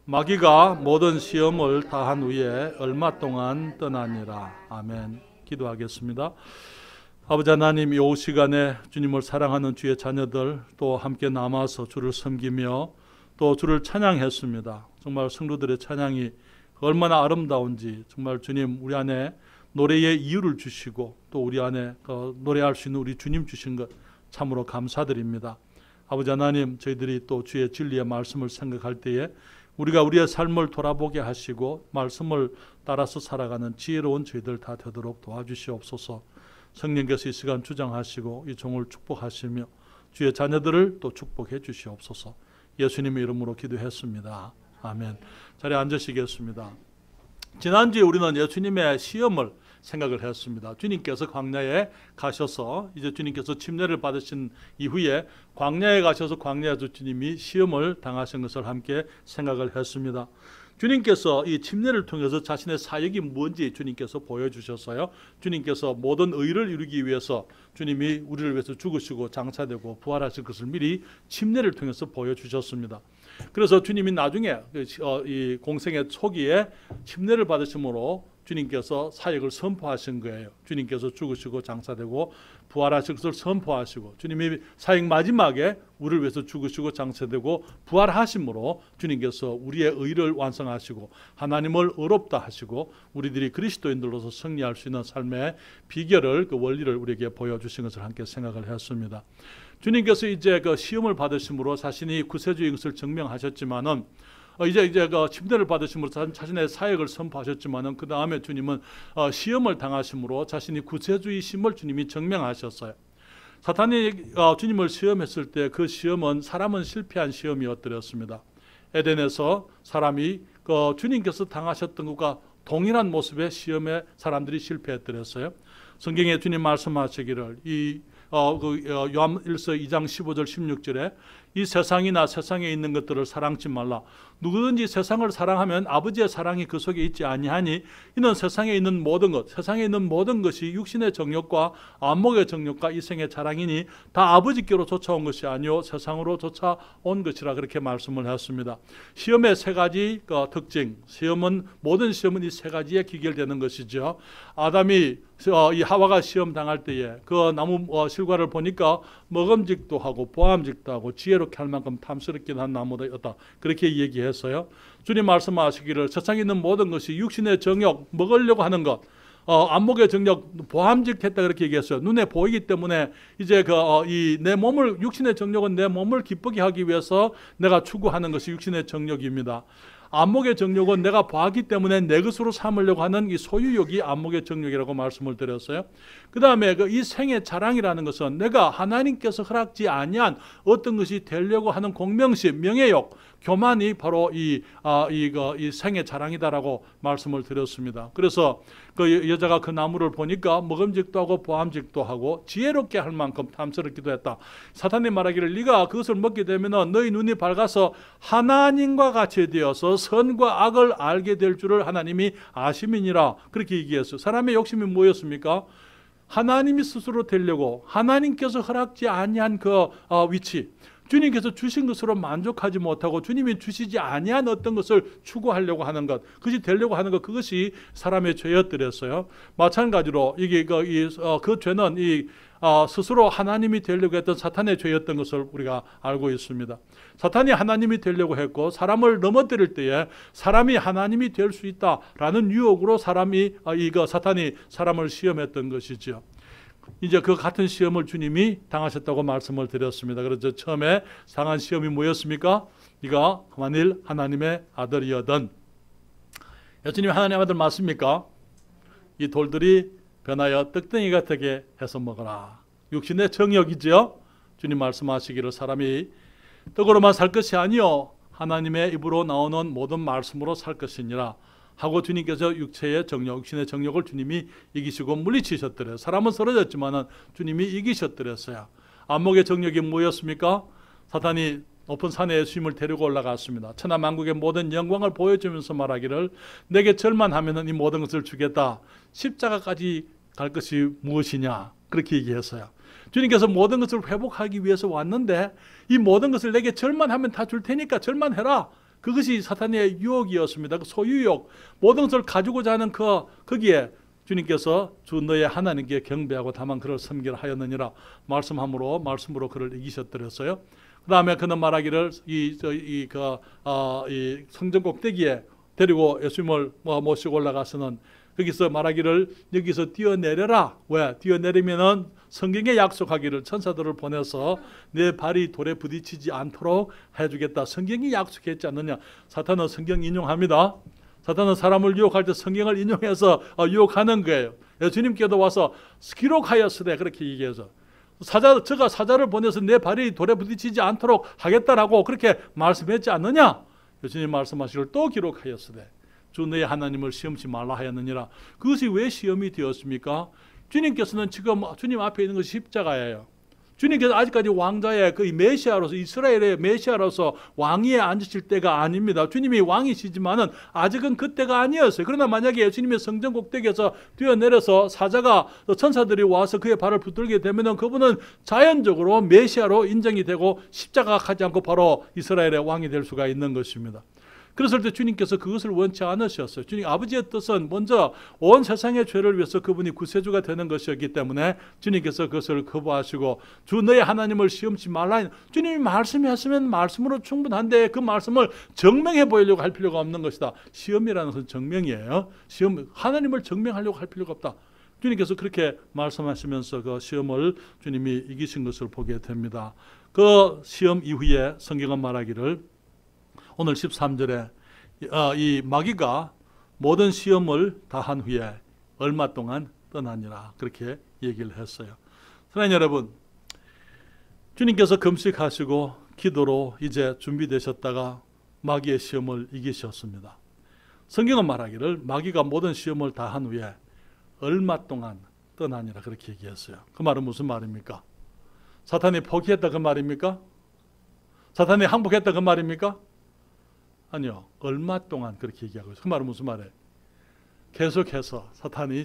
마귀가 모든 시험을 다한 후에 얼마 동안 떠나니라. 아멘. 기도하겠습니다. 아버지 하나님, 이 시간에 주님을 사랑하는 주의 자녀들 또 함께 남아서 주를 섬기며 또 주를 찬양했습니다. 정말 성도들의 찬양이 얼마나 아름다운지, 정말 주님 우리 안에 노래의 이유를 주시고 또 우리 안에 노래할 수 있는 우리 주님 주신 것 참으로 감사드립니다. 아버지 하나님, 저희들이 또 주의 진리의 말씀을 생각할 때에 우리가 우리의 삶을 돌아보게 하시고 말씀을 따라서 살아가는 지혜로운 저희들 다 되도록 도와주시옵소서. 성령께서 이 시간 주장하시고 이 종을 축복하시며 주의 자녀들을 또 축복해 주시옵소서. 예수님의 이름으로 기도했습니다. 아멘. 자리에 앉으시겠습니다. 지난주에 우리는 예수님의 시험을 생각을 했습니다. 주님께서 광야에 가셔서 이제 주님께서 침례를 받으신 이후에 광야에 가셔서 광야에서 주님이 시험을 당하신 것을 함께 생각을 했습니다. 주님께서 이 침례를 통해서 자신의 사역이 뭔지 주님께서 보여주셨어요. 주님께서 모든 의를 이루기 위해서 주님이 우리를 위해서 죽으시고 장사되고 부활하실 것을 미리 침례를 통해서 보여주셨습니다. 그래서 주님이 나중에 이 공생의 초기에 침례를 받으심으로 주님께서 사역을 선포하신 거예요. 주님께서 죽으시고 장사되고 부활하실 것을 선포하시고 주님이 사역 마지막에 우리를 위해서 죽으시고 장사되고 부활하심으로 주님께서 우리의 의를 완성하시고 하나님을 의롭다 하시고 우리들이 그리스도인들로서 승리할 수 있는 삶의 비결을, 그 원리를 우리에게 보여주신 것을 함께 생각을 했습니다. 주님께서 이제 그 시험을 받으심으로 자신이 구세주인 것을 증명하셨지만은 이제 그 침례를 받으심으로 자신의 사역을 선포하셨지만은 그 다음에 주님은 시험을 당하심으로 자신이 구세주이심을 주님이 증명하셨어요. 사탄이 주님을 시험했을 때 그 시험은 사람은 실패한 시험이었더랬습니다. 에덴에서 사람이 주님께서 당하셨던 것과 동일한 모습의 시험에 사람들이 실패했더랬어요. 성경에 주님 말씀하시기를 요한 1서 2장 15절 16절에 이 세상이나 세상에 있는 것들을 사랑치 말라. 누구든지 세상을 사랑하면 아버지의 사랑이 그 속에 있지 아니하니 이는 세상에 있는 모든 것, 세상에 있는 모든 것이 육신의 정욕과 안목의 정욕과 이생의 자랑이니 다 아버지께로 쫓아온 것이 아니요 세상으로 쫓아온 것이라 그렇게 말씀을 했습니다. 시험의 세 가지 특징, 모든 시험은 이 세 가지에 기결되는 것이죠. 아담이 이 하와가 시험 당할 때에 그 나무 실과를 보니까 먹음직도 하고 보암직도 하고 지혜롭게 할 만큼 탐스럽게 한 나무였다. 그렇게 얘기했어요. 주님 말씀하시기를 세상에 있는 모든 것이 육신의 정욕, 먹으려고 하는 것, 안목의 정욕, 보암직했다 그렇게 얘기했어요. 눈에 보이기 때문에 이제 내 몸을, 육신의 정욕은 내 몸을 기쁘게 하기 위해서 내가 추구하는 것이 육신의 정욕입니다. 안목의 정욕은 내가 보았기 때문에 내 것으로 삼으려고 하는 이 소유욕이 안목의 정욕이라고 말씀을 드렸어요. 그 다음에 이 생의 자랑이라는 것은 내가 하나님께서 허락지 아니한 어떤 것이 되려고 하는 공명심, 명예욕, 교만이 바로 이 생의 자랑이다라고 말씀을 드렸습니다. 그래서 그 여자가 그 나무를 보니까 먹음직도 하고 보암직도 하고 지혜롭게 할 만큼 탐스럽기도 했다. 사탄이 말하기를 네가 그것을 먹게 되면 너희 눈이 밝아서 하나님과 같이 되어서 선과 악을 알게 될 줄을 하나님이 아심이니라. 그렇게 얘기했어요. 사람의 욕심이 뭐였습니까? 하나님이 스스로 되려고 하나님께서 허락지 아니한 그 위치, 주님께서 주신 것으로 만족하지 못하고 주님이 주시지 아니한 어떤 것을 추구하려고 하는 것, 그것이 되려고 하는 것, 그것이 사람의 죄였더랬어요. 마찬가지로 그 죄는 스스로 하나님이 되려고 했던 사탄의 죄였던 것을 우리가 알고 있습니다. 사탄이 하나님이 되려고 했고 사람을 넘어뜨릴 때에 사람이 하나님이 될 수 있다라는 유혹으로 사탄이 사람을 시험했던 것이죠. 이제 그 같은 시험을 주님이 당하셨다고 말씀을 드렸습니다. 그래서 처음에 당한 시험이 뭐였습니까? 네가 만일 하나님의 아들이거든. 예수님이 하나님의 아들 맞습니까? 이 돌들이 변하여 떡덩이 같게 해서 먹어라. 육신의 정욕이죠. 주님 말씀하시기를 사람이 떡으로만 살 것이 아니요 하나님의 입으로 나오는 모든 말씀으로 살 것이니라 하고 주님께서 육체의 정욕, 육신의 정욕을 주님이 이기시고 물리치셨더래요. 사람은 쓰러졌지만은 주님이 이기셨더랬어요. 안목의 정욕이 뭐였습니까? 사탄이 높은 산에 예수님을 데리고 올라갔습니다. 천하만국의 모든 영광을 보여주면서 말하기를 내게 절만하면 이 모든 것을 주겠다. 십자가까지 갈 것이 무엇이냐? 그렇게 얘기했어요. 주님께서 모든 것을 회복하기 위해서 왔는데 이 모든 것을 내게 절만하면 다 줄 테니까 절만해라. 그것이 사탄의 유혹이었습니다. 그 소유욕, 모든 것을 가지고자 하는 거기에 주님께서 주 너의 하나님께 경배하고 다만 그를 섬기라 하였느니라 말씀으로 그를 이기셨더랬어요. 그 다음에 그는 말하기를 이 성전 꼭대기에 데리고 예수님을 모시고 올라가서는 거기서 말하기를 여기서 뛰어내려라. 왜? 뛰어내리면은 성경에 약속하기를 천사들을 보내서 내 발이 돌에 부딪히지 않도록 해주겠다. 성경이 약속했지 않느냐. 사탄은 성경 인용합니다. 사탄은 사람을 유혹할 때 성경을 인용해서 유혹하는 거예요. 예수님께도 와서 기록하였으되 그렇게 얘기해서 저가 사자를 보내서 내 발이 돌에 부딪히지 않도록 하겠다라고 그렇게 말씀했지 않느냐. 예수님 말씀하시기를 또 기록하였으되 주 너의 하나님을 시험치 말라 하였느니라. 그것이 왜 시험이 되었습니까? 주님께서는 지금 주님 앞에 있는 것이 십자가예요. 주님께서 아직까지 왕자의 그 메시아로서 이스라엘의 메시아로서 왕위에 앉으실 때가 아닙니다. 주님이 왕이시지만은 아직은 그때가 아니었어요. 그러나 만약에 예수님의 성전 꼭대기에서 뛰어내려서 사자가 천사들이 와서 그의 발을 붙들게 되면은 그분은 자연적으로 메시아로 인정이 되고 십자가 가지 않고 바로 이스라엘의 왕이 될 수가 있는 것입니다. 그랬을 때 주님께서 그것을 원치 않으셨어요. 주님 아버지의 뜻은 먼저 온 세상의 죄를 위해서 그분이 구세주가 되는 것이었기 때문에 주님께서 그것을 거부하시고 주 너의 하나님을 시험치 말라. 주님이 말씀했으면 말씀으로 충분한데 그 말씀을 증명해 보이려고 할 필요가 없는 것이다. 시험이라는 것은 증명이에요. 시험, 하나님을 증명하려고 할 필요가 없다. 주님께서 그렇게 말씀하시면서 그 시험을 주님이 이기신 것을 보게 됩니다. 그 시험 이후에 성경은 말하기를 오늘 13절에 이 마귀가 모든 시험을 다한 후에 얼마 동안 떠나니라 그렇게 얘기를 했어요. 사랑하는 여러분, 주님께서 금식하시고 기도로 이제 준비되셨다가 마귀의 시험을 이기셨습니다. 성경은 말하기를 마귀가 모든 시험을 다한 후에 얼마 동안 떠나니라 그렇게 얘기했어요. 그 말은 무슨 말입니까? 사탄이 포기했다 그 말입니까? 사탄이 항복했다 그 말입니까? 아니요. 얼마 동안 그렇게 얘기하고 있어요. 그 말은 무슨 말이에요? 계속해서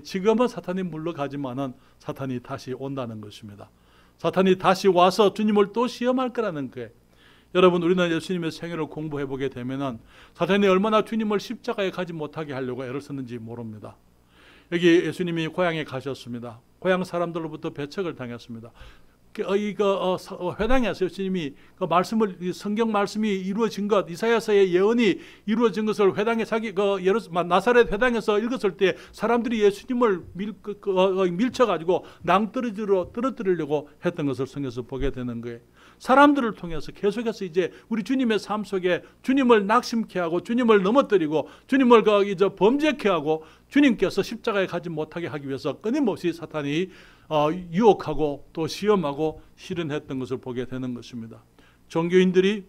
지금은 사탄이 물러가지만은 사탄이 다시 온다는 것입니다. 사탄이 다시 와서 주님을 또 시험할 거라는 거예요. 여러분, 우리는 예수님의 생애를 공부해 보게 되면은 사탄이 얼마나 주님을 십자가에 가지 못하게 하려고 애를 썼는지 모릅니다. 여기 예수님이 고향에 가셨습니다. 고향 사람들로부터 배척을 당했습니다. 회당에서 예수님이 그 말씀을 성경 말씀이 이루어진 것, 이사야서의 예언이 이루어진 것을 회당에 나사렛 회당에서 읽었을 때 사람들이 예수님을 밀쳐가지고 떨어뜨리려고 했던 것을 성경에서 보게 되는 거예요. 사람들을 통해서 계속해서 이제 우리 주님의 삶 속에 주님을 낙심케 하고 주님을 넘어뜨리고 주님을 범죄케 하고 주님께서 십자가에 가지 못하게 하기 위해서 끊임없이 사탄이 유혹하고 또 시험하고 실현했던 것을 보게 되는 것입니다. 종교인들이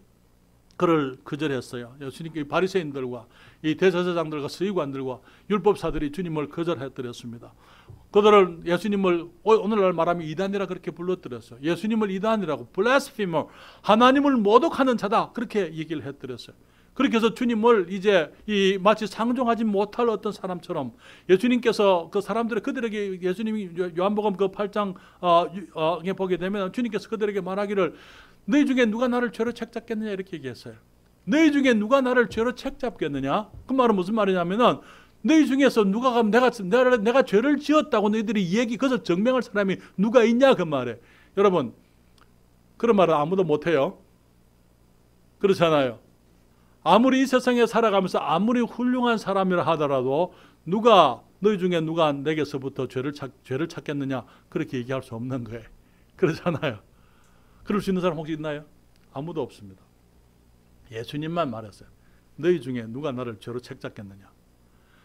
그를 거절했어요. 예수님께 바리새인들과 이 대제사장들과 서기관들과 율법사들이 주님을 거절했더랬습니다. 그들은 예수님을 오늘날 말하면 이단이라 그렇게 불렀더랬어요. 예수님을 이단이라고, blasphemer, 하나님을 모독하는 자다 그렇게 얘기를 했더랬어요. 그렇게 해서 주님을 이제 마치 상종하지 못할 어떤 사람처럼 예수님께서 그 사람들의 그들에게 예수님이 요한복음 그 8장에 보게 되면 주님께서 그들에게 말하기를 너희 중에 누가 나를 죄로 책잡겠느냐 이렇게 얘기했어요. 너희 중에 누가 나를 죄로 책잡겠느냐? 그 말은 무슨 말이냐면은 너희 중에서 누가 가면 내가 죄를 지었다고 너희들이 그것을 증명할 사람이 누가 있냐 그 말에. 여러분, 그런 말은 아무도 못해요. 그렇잖아요. 아무리 이 세상에 살아가면서 아무리 훌륭한 사람이라 하더라도 너희 중에 누가 내게서부터 죄를 찾겠느냐 그렇게 얘기할 수 없는 거예요. 그렇잖아요. 그럴 수 있는 사람 혹시 있나요? 아무도 없습니다. 예수님만 말했어요. 너희 중에 누가 나를 죄로 책잡겠느냐.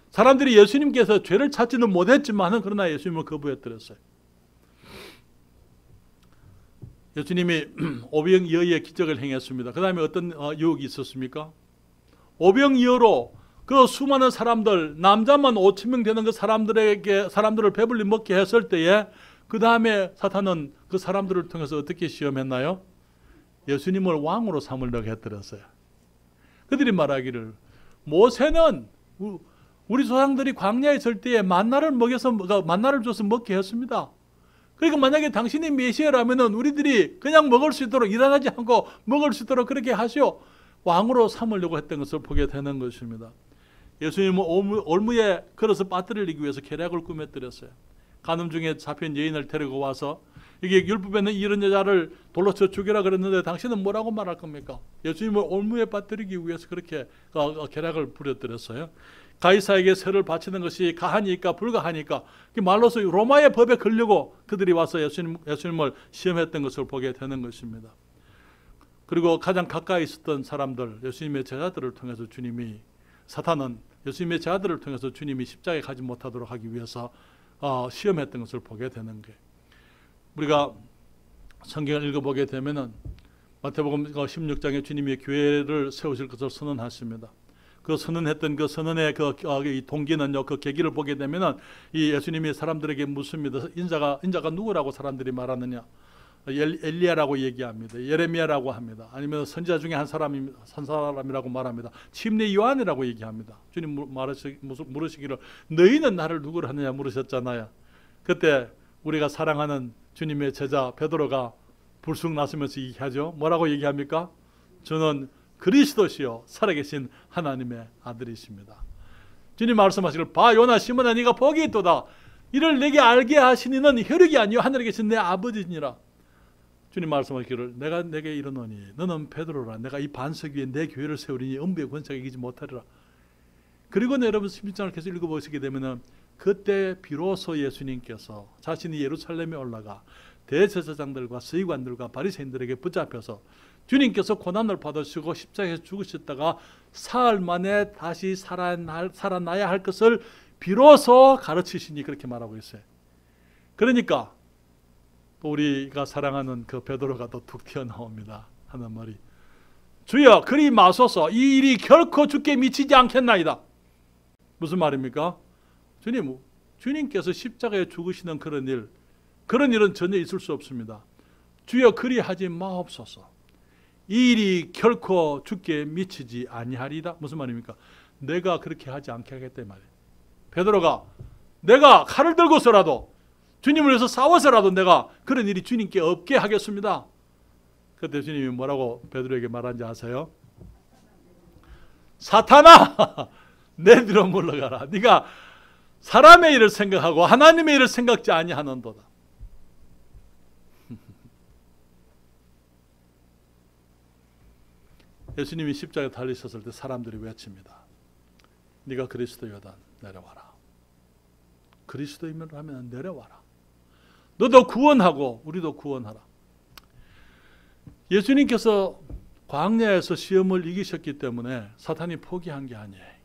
사람들이 예수님께서 죄를 찾지는 못했지만 그러나 예수님을 거부했더랬어요. 예수님이 오병이어의 기적을 행했습니다. 그 다음에 어떤 유혹이 있었습니까? 오병이어로 그 수많은 사람들, 남자만 5,000명 되는 그 사람들을 배불리 먹게 했을 때에 그 다음에 사탄은 그 사람들을 통해서 어떻게 시험했나요? 예수님을 왕으로 삼으려고 했더랬어요. 그들이 말하기를 모세는 우리 조상들이 광야에 있을 때에 만나를 줘서 먹게 했습니다. 그러니까 만약에 당신이 메시아라면은 우리들이 그냥 먹을 수 있도록 일어나지 않고 먹을 수 있도록 그렇게 하시오. 왕으로 삼으려고 했던 것을 보게 되는 것입니다. 예수님은 올무에 걸어서 빠뜨리기 위해서 계략을 꾸며뜨렸어요. 간음 중에 잡힌 여인을 데리고 와서 이게 율법에는 이런 여자를 돌로 쳐 죽여라 그랬는데 당신은 뭐라고 말할 겁니까? 예수님을 올무에 빠뜨리기 위해서 그렇게 계략을 부려뜨렸어요. 가이사에게 세를 바치는 것이 가하니까 불가하니까 말로서 로마의 법에 걸려고 그들이 와서 예수님을 시험했던 것을 보게 되는 것입니다. 그리고 가장 가까이 있었던 사람들, 예수님의 제자들을 통해서 사탄은 예수님의 제자들을 통해서 주님이 십자가에 가지 못하도록 하기 위해서 시험했던 것을 보게 되는 거예요. 우리가 성경을 읽어보게 되면은 마태복음 16장에 주님이 교회를 세우실 것을 선언하십니다. 그 선언했던 그 선언의 이 동기는요, 그 계기를 보게 되면은 이 예수님이 사람들에게 묻습니다. 인자가 누구라고 사람들이 말하느냐? 엘리야라고 얘기합니다. 예레미야라고 합니다. 아니면 선지자 중에 한 사람이라고 말합니다. 침례 요한이라고 얘기합니다. 주님 물으시기를 너희는 나를 누구로 하느냐 물으셨잖아요. 그때 우리가 사랑하는 주님의 제자 베드로가 불쑥 나서면서 얘기하죠. 뭐라고 얘기합니까? 저는 그리스도시요 살아계신 하나님의 아들이십니다. 주님 말씀하시기를 봐 요나 시몬아 네가 복이 있도다. 이를 내게 알게 하신 이는 혈육이 아니요 하늘에 계신 내 아버지니라. 주님 말씀하시기를 내가 내게 이르노니 너는 베드로라. 내가 이 반석 위에 내 교회를 세우리니 음부의 권세가 이기지 못하리라. 그리고 여러분 11장을 계속 읽어보시게 되면은 그때 비로소 예수님께서 자신이 예루살렘에 올라가 대제사장들과 서기관들과 바리새인들에게 붙잡혀서 주님께서 고난을 받으시고 십자가에서 죽으셨다가 사흘 만에 다시 살아나야 할 것을 비로소 가르치시니 그렇게 말하고 있어요. 그러니까 또 우리가 사랑하는 그 베드로가 또 툭 튀어나옵니다. 하는 말이 주여 그리 마소서 이 일이 결코 주께 미치지 않겠나이다. 무슨 말입니까? 주님께서 십자가에 죽으시는 그런 일은 전혀 있을 수 없습니다. 주여 그리 하지 마옵소서. 이 일이 결코 주께 미치지 아니하리다. 무슨 말입니까? 내가 그렇게 하지 않게 하겠다 말이에요. 베드로가 내가 칼을 들고서라도 주님을 위해서 싸워서라도 내가 그런 일이 주님께 없게 하겠습니다. 그때 주님이 뭐라고 베드로에게 말한지 아세요? 사탄아 내 뒤로 물러가라. 네가 사람의 일을 생각하고 하나님의 일을 생각지 아니하는도다. 예수님이 십자가에 달리셨을 때 사람들이 외칩니다. 네가 그리스도여다 내려와라. 그리스도이면 내려와라. 너도 구원하고 우리도 구원하라. 예수님께서 광야에서 시험을 이기셨기 때문에 사탄이 포기한 게 아니에요.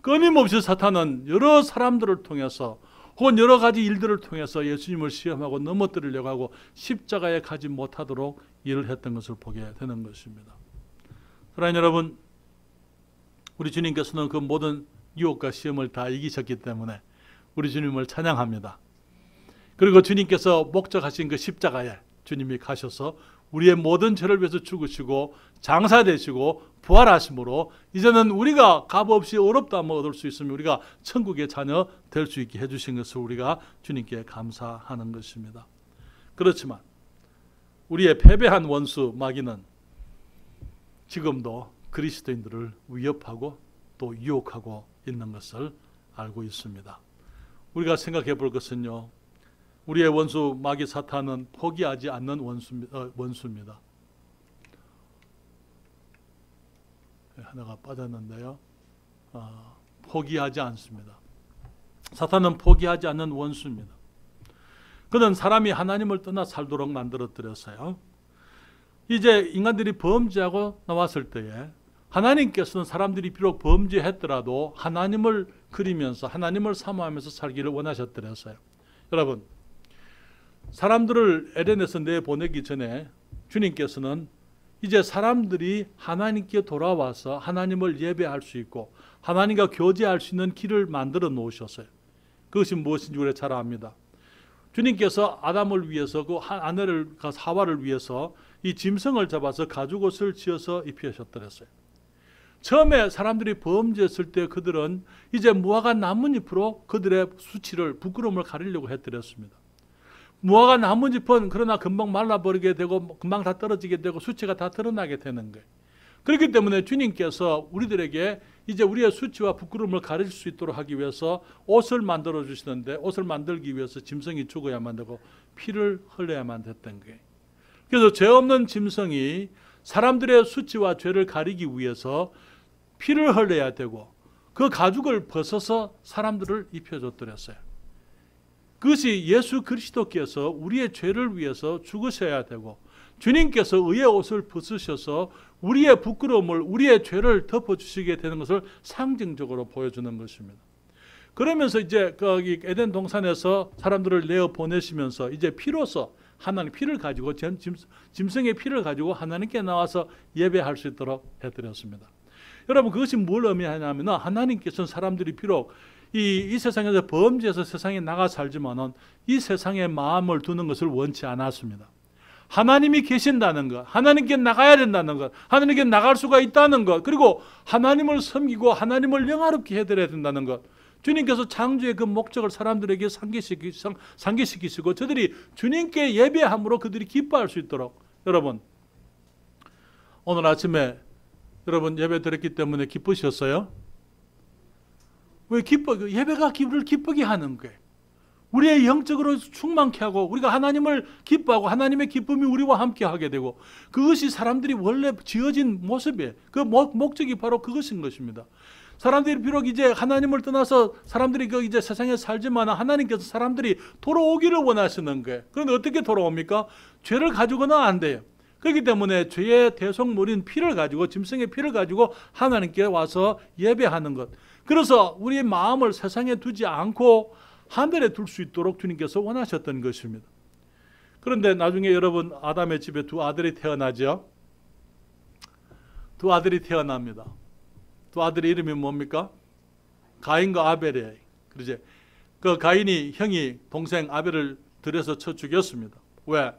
끊임없이 사탄은 여러 사람들을 통해서 혹은 여러 가지 일들을 통해서 예수님을 시험하고 넘어뜨리려고 하고 십자가에 가지 못하도록 일을 했던 것을 보게 되는 것입니다. 사랑하는 여러분, 우리 주님께서는 그 모든 유혹과 시험을 다 이기셨기 때문에 우리 주님을 찬양합니다. 그리고 주님께서 목적하신 그 십자가에 주님이 가셔서 우리의 모든 죄를 위해서 죽으시고 장사되시고 부활하심으로 이제는 우리가 값없이 어렵다함을 얻을 수 있으면 우리가 천국의 자녀 될 수 있게 해주신 것을 우리가 주님께 감사하는 것입니다. 그렇지만 우리의 패배한 원수 마귀는 지금도 그리스도인들을 위협하고 또 유혹하고 있는 것을 알고 있습니다. 우리가 생각해 볼 것은요, 우리의 원수 마귀 사탄은 포기하지 않는 원수입니다. 하나가 빠졌는데요. 포기하지 않습니다. 사탄은 포기하지 않는 원수입니다. 그는 사람이 하나님을 떠나 살도록 만들어뜨렸어요. 이제 인간들이 범죄하고 나왔을 때에 하나님께서는 사람들이 비록 범죄했더라도 하나님을 그리면서 하나님을 사모하면서 살기를 원하셨더랬어요. 여러분, 사람들을 에덴에서 내보내기 전에 주님께서는 이제 사람들이 하나님께 돌아와서 하나님을 예배할 수 있고 하나님과 교제할 수 있는 길을 만들어 놓으셨어요. 그것이 무엇인지 우리가 잘 압니다. 주님께서 아담을 위해서 그 아내를 하와를 위해서 이 짐승을 잡아서 가죽옷을 지어서 입히셨더랬어요. 처음에 사람들이 범죄했을 때 그들은 이제 무화과 나뭇잎으로 그들의 수치를 부끄러움을 가리려고 했더랬습니다. 무화과 나뭇잎은 그러나 금방 말라버리게 되고 금방 다 떨어지게 되고 수치가 다 드러나게 되는 거예요. 그렇기 때문에 주님께서 우리들에게 이제 우리의 수치와 부끄러움을 가릴 수 있도록 하기 위해서 옷을 만들어 주시는데, 옷을 만들기 위해서 짐승이 죽어야만 되고 피를 흘려야만 됐던 거예요. 그래서 죄 없는 짐승이 사람들의 수치와 죄를 가리기 위해서 피를 흘려야 되고 그 가죽을 벗어서 사람들을 입혀줬더랬어요. 그것이 예수 그리스도께서 우리의 죄를 위해서 죽으셔야 되고 주님께서 의의 옷을 벗으셔서 우리의 부끄러움을, 우리의 죄를 덮어주시게 되는 것을 상징적으로 보여주는 것입니다. 그러면서 이제 거기 에덴 동산에서 사람들을 내어 보내시면서 이제 피로서 하나님 피를 가지고 짐승의 피를 가지고 하나님께 나와서 예배할 수 있도록 해드렸습니다. 여러분, 그것이 뭘 의미하냐면 하나님께서는 사람들이 비록 이 세상에서 범죄해서 세상에 나가 살지만은 이 세상에 마음을 두는 것을 원치 않았습니다. 하나님이 계신다는 것, 하나님께 나가야 된다는 것, 하나님께 나갈 수가 있다는 것, 그리고 하나님을 섬기고 하나님을 영화롭게 해드려야 된다는 것, 주님께서 창조의 그 목적을 사람들에게 상기시키시고 저들이 주님께 예배함으로 그들이 기뻐할 수 있도록. 여러분, 오늘 아침에 여러분 예배 드렸기 때문에 기쁘셨어요? 왜 예배가 기분을 기쁘게 하는 거예요. 우리의 영적으로 충만케 하고 우리가 하나님을 기뻐하고 하나님의 기쁨이 우리와 함께 하게 되고 그것이 사람들이 원래 지어진 모습이에요. 그 목적이 바로 그것인 것입니다. 사람들이 비록 이제 하나님을 떠나서 사람들이 이제 세상에 살지만 하나님께서 사람들이 돌아오기를 원하시는 거예요. 그런데 어떻게 돌아옵니까? 죄를 가지고는 안 돼요. 그렇기 때문에 죄의 대속물인 피를 가지고 짐승의 피를 가지고 하나님께 와서 예배하는 것. 그래서 우리의 마음을 세상에 두지 않고 하늘에 둘 수 있도록 주님께서 원하셨던 것입니다. 그런데 나중에 여러분 아담의 집에 두 아들이 태어나죠. 두 아들이 태어납니다. 두 아들의 이름이 뭡니까? 가인과 아벨이에요. 그러지? 그 가인이 형이 동생 아벨을 들여서 쳐 죽였습니다. 왜?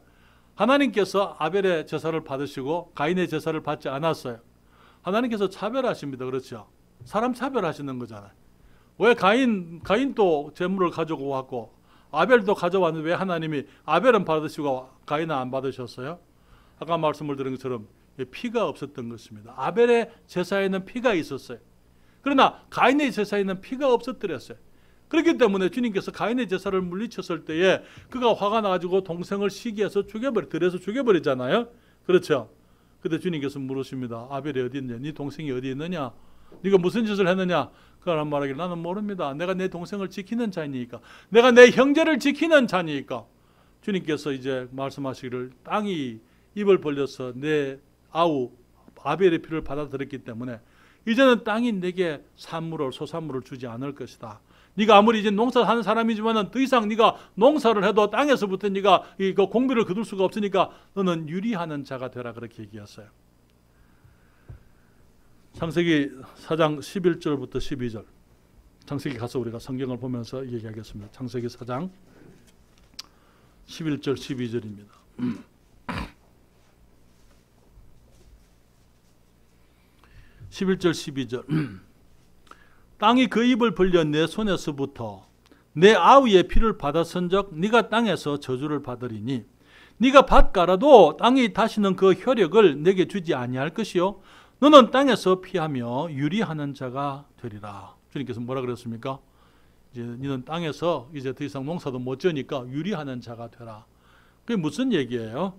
하나님께서 아벨의 제사를 받으시고 가인의 제사를 받지 않았어요. 하나님께서 차별하십니다. 그렇죠? 사람 차별하시는 거잖아요. 왜 가인도 제물을 가지고 왔고 아벨도 가져왔는데 왜 하나님이 아벨은 받으시고 가인은 안 받으셨어요? 아까 말씀을 드린 것처럼 피가 없었던 것입니다. 아벨의 제사에는 피가 있었어요. 그러나 가인의 제사에는 피가 없었더랬어요. 그렇기 때문에 주님께서 가인의 제사를 물리쳤을 때에 그가 화가 나가지고 동생을 시기해서 들여서 죽여버리잖아요. 그렇죠? 그때 주님께서 물으십니다. 아벨이 어디 있냐? 네 동생이 어디 있느냐? 네가 무슨 짓을 했느냐? 그가 말하기를 나는 모릅니다. 내가 내 동생을 지키는 자니까. 내가 내 형제를 지키는 자니까. 주님께서 이제 말씀하시기를 땅이 입을 벌려서 내 아우 아벨의 피를 받아들였기 때문에 이제는 땅이 내게 소산물을 주지 않을 것이다. 네가 아무리 이제 농사하는 사람이지만은 더 이상 네가 농사를 해도 땅에서부터 네가 이 공비를 거둘 수가 없으니까 너는 유리하는 자가 되라 그렇게 얘기했어요. 창세기 4장 11절부터 12절. 창세기 가서 우리가 성경을 보면서 얘기하겠습니다. 창세기 4장 11절 12절입니다. (11절) (12절) 땅이 그 입을 벌려 내 손에서부터 내 아우의 피를 받아선적 네가 땅에서 저주를 받으리니 네가 밭 갈아도 땅이 다시는 그 효력을 내게 주지 아니할 것이요 너는 땅에서 피하며 유리하는 자가 되리라. 주님께서 뭐라 그랬습니까? 이제 너는 땅에서 이제 더 이상 농사도 못 지으니까 유리하는 자가 되라. 그게 무슨 얘기예요?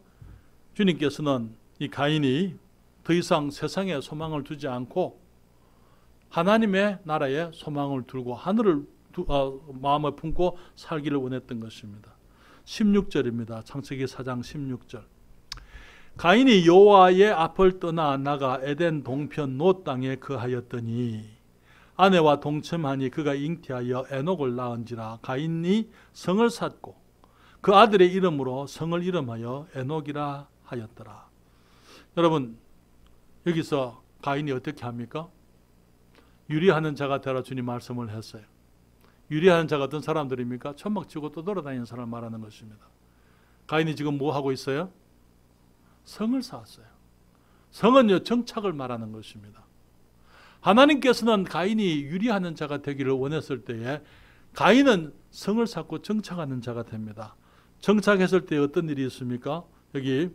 주님께서는 이 가인이 더 이상 세상에 소망을 두지 않고 하나님의 나라에 소망을 두고 하늘을 마음에 품고 살기를 원했던 것입니다. 16절입니다. 창세기 4장 16절. 가인이 여호와의 앞을 떠나 나가 에덴 동편 노 땅에 거하였더니 아내와 동침하니 그가 잉태하여 에녹을 낳은지라. 가인이 성을 샀고 그 아들의 이름으로 성을 이름하여 에녹이라 하였더라. 여러분, 여기서 가인이 어떻게 합니까? 유리하는 자가 되라 주님 말씀을 했어요. 유리하는 자가 어떤 사람들입니까? 천막치고 떠돌아다니는 사람을 말하는 것입니다. 가인이 지금 뭐 하고 있어요? 성을 쌓았어요. 성은요, 정착을 말하는 것입니다. 하나님께서는 가인이 유리하는 자가 되기를 원했을 때에 가인은 성을 쌓고 정착하는 자가 됩니다. 정착했을 때 어떤 일이 있습니까? 여기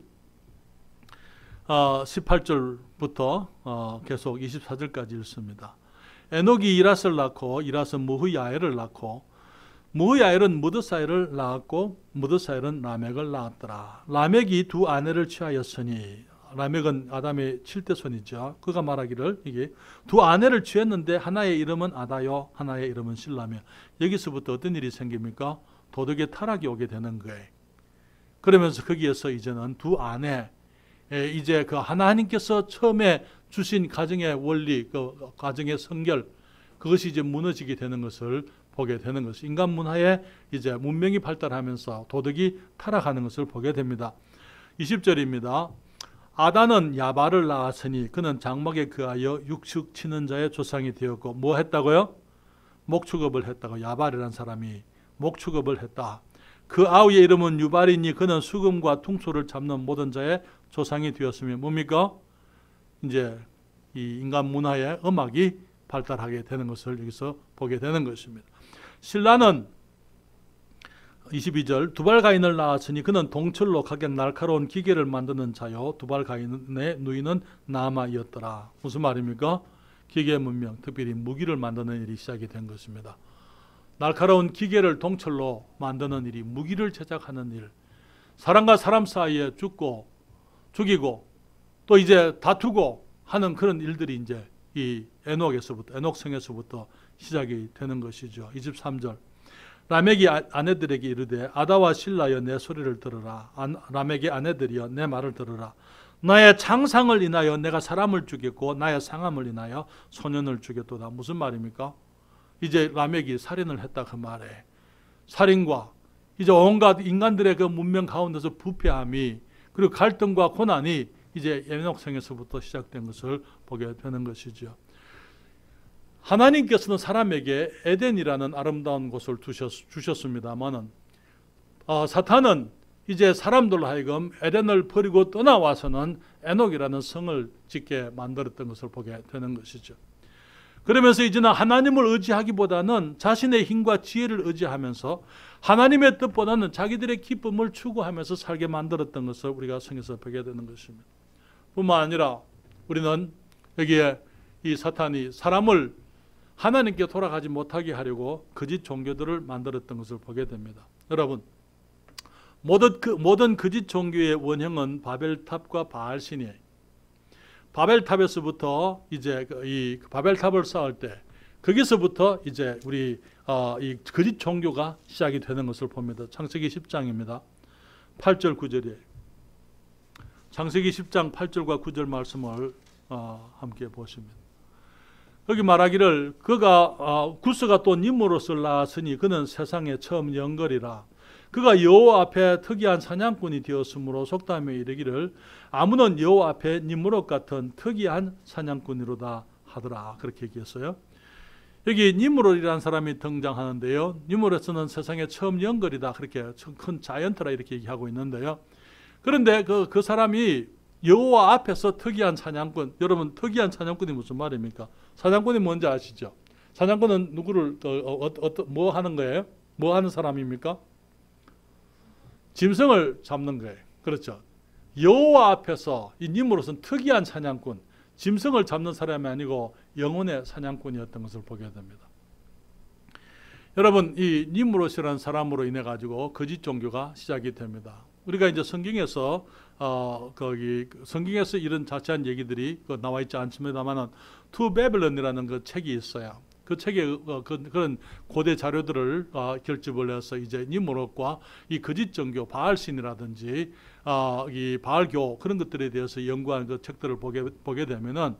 18절부터 계속 24절까지 읽습니다. 에녹이 이랏을 낳고 이랏은 무흐야엘을 낳고 무흐야엘은 무드사엘을 낳았고 무드사엘은 라멕을 낳았더라. 라멕이 두 아내를 취하였으니, 라멕은 아담의 7대 손이죠. 그가 말하기를, 이게 두 아내를 취했는데 하나의 이름은 아다요 하나의 이름은 실라며. 여기서부터 어떤 일이 생깁니까? 도덕의 타락이 오게 되는 거예요. 그러면서 거기에서 이제는 두 아내, 이제 그 하나님께서 처음에 주신 가정의 원리, 그 가정의 성결, 그것이 이제 무너지게 되는 것을 보게 되는 것이, 인간 문화에 이제 문명이 발달하면서 도덕이 타락하는 것을 보게 됩니다. 20절입니다. 아다는 야발을 낳았으니 그는 장막에 거하여 육축 치는 자의 조상이 되었고, 뭐 했다고요? 목축업을 했다고. 야발이라는 사람이 목축업을 했다. 그 아우의 이름은 유발이니 그는 수금과 퉁소를 잡는 모든 자의 조상이 되었으며, 뭡니까? 이제 이 인간 문화의 음악이 발달하게 되는 것을 여기서 보게 되는 것입니다. 신라는 22절, 두발가인을 낳았으니 그는 동철로 각각 날카로운 기계를 만드는 자요 두발가인의 누이는 나아마이었더라. 무슨 말입니까? 기계 문명, 특별히 무기를 만드는 일이 시작이 된 것입니다. 날카로운 기계를 동철로 만드는 일이, 무기를 제작하는 일, 사람과 사람 사이에 죽이고 또 이제 다투고 하는 그런 일들이 이제 이 에녹성에서부터 시작이 되는 것이죠. 23절, 라멕이 아내들에게 이르되 아다와 실라여 내 소리를 들으라. 라멕의 아내들이여 내 말을 들으라. 나의 창상을 인하여 내가 사람을 죽였고 나의 상함을 인하여 소년을 죽였도다. 무슨 말입니까? 이제 라멕이 살인을 했다 그 말에, 살인과 이제 온갖 인간들의 그 문명 가운데서 부패함이, 그리고 갈등과 고난이 이제 에녹성에서부터 시작된 것을 보게 되는 것이죠. 하나님께서는 사람에게 에덴이라는 아름다운 곳을 주셨습니다만은 사탄은 이제 사람들로 하여금 에덴을 버리고 떠나와서는 에녹이라는 성을 짓게 만들었던 것을 보게 되는 것이죠. 그러면서 이제는 하나님을 의지하기보다는 자신의 힘과 지혜를 의지하면서 하나님의 뜻보다는 자기들의 기쁨을 추구하면서 살게 만들었던 것을 우리가 성경에서 보게 되는 것입니다. 뿐만 아니라 우리는 여기에 이 사탄이 사람을 하나님께 돌아가지 못하게 하려고 거짓 종교들을 만들었던 것을 보게 됩니다. 여러분, 모든 거짓 종교의 원형은 바벨탑과 바알신이에요. 바벨탑에서부터 이제 이 바벨탑을 쌓을 때 거기서부터 이제 우리 이 거짓 종교가 시작이 되는 것을 봅니다. 창세기 10장입니다. 8절 9절이에요. 창세기 10장 8절과 9절 말씀을 함께 보십니다. 여기 말하기를 구스가 또 님으롯을 낳았으니 그는 세상에 처음 영걸이라. 그가 여호와 앞에 특이한 사냥꾼이 되었으므로 속담에 이르기를 아무는 여호와 앞에 님으롯 같은 특이한 사냥꾼이로다 하더라. 그렇게 얘기했어요. 여기 니므롯이라는 사람이 등장하는데요. 니므롯은 세상에 처음 영걸이다. 그렇게 큰 자이언트라 이렇게 얘기하고 있는데요. 그런데 그 사람이 여호와 앞에서 특이한 사냥꾼. 여러분, 특이한 사냥꾼이 무슨 말입니까? 사냥꾼이 뭔지 아시죠? 사냥꾼은 누구를 뭐 하는 거예요? 뭐 하는 사람입니까? 짐승을 잡는 거예요. 그렇죠? 여호와 앞에서 이 니므롯은 특이한 사냥꾼, 짐승을 잡는 사람이 아니고 영혼의 사냥꾼이었던 것을 보게 됩니다. 여러분, 이 니므롯이라는 사람으로 인해 가지고 거짓 종교가 시작이 됩니다. 우리가 이제 성경에서 성경에서 이런 자세한 얘기들이 나와 있지 않습니다만은 투 베빌론이라는 그 책이 있어요. 그 책에 그런 고대 자료들을 결집을 해서 이제 니므롯과 이 거짓 종교 바알신이라든지 이 바알교 그런 것들에 대해서 연구한 그 책들을 보게 되면은